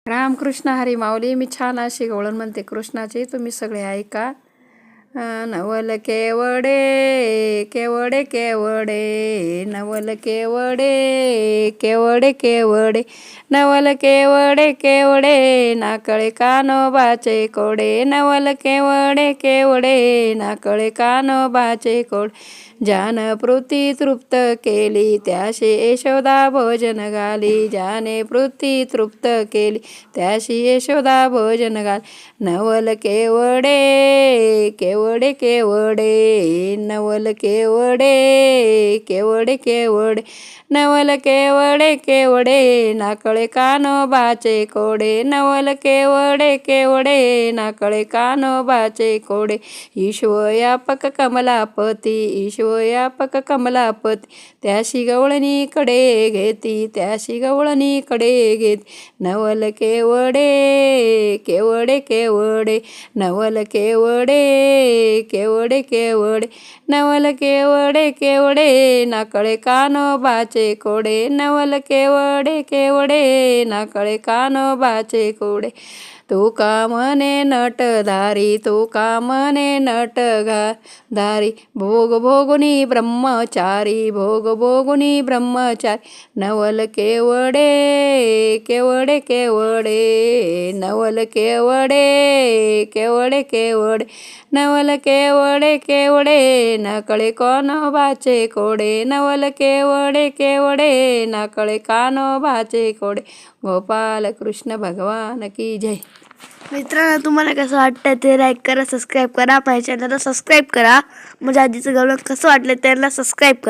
रामकृष्ण हरी माऊली. मी छान अशी गवळण म्हणते कृष्णाची, तुम्ही सगळे ऐका. नवल केवडे केवडे केवडे, नवल केवडे केवडे केवडे, नवल केवडे केवडे, नाकळे कानोबाचे कोडे, नवल केवडे केवडे, नाकळे कानोबाचे कोडे. ज्यानं पृथ्वी तृप्त केली त्याशी यशोदा भोजन घाली, ज्याने पृथ्वी तृप्त केली त्याशी यशोदा भोजन घाल. नवल केवडे केवडे केवडे, नवल केवडे केवडे केवडे, नवल केवडे केवडे, नाकळे कानोबाचे कोडे, नवल केवडे केवडे, नाकळे कानोबाचे कोडे. ईश्वयापक कमलापती, ईश्वयापक कमलापती, त्याशी गवळणीकडे घेती, त्याशी गवळणीकडे घेती. नवल केवडे केवडे केवडे, नवल केवडे केवडे केवडे, नवल केवडे केवडे, नाकळे कानोबाचे कोडे, नवल केवडे केवडे, नाकळे कानोबाचे कोडे. तू का म्हणे नटधारी, तू का म्हणे नटधारी, भोग भोगुनी ब्रह्मचारी, भोग भोगुनी ब्रह्मचारी. नवल केवडे केवडे केवडे, नवल केवडे केवडे केवडे, नवल केवडे केवडे, नाकळे कानोबाचे कोडे, नवल केवडे केवडे, नाकळे कानोबाचे कोडे. गोपाल कृष्ण भगवान की जय. मित्रांनो, तुम्हाला कसं वाटतं ते लाईक करा, सबस्क्राईब करा. माझ्या चॅनलला सबस्क्राईब करा. माझ्या आजीचं गवळण कसं वाटलं त्यांना सबस्क्राईब करा.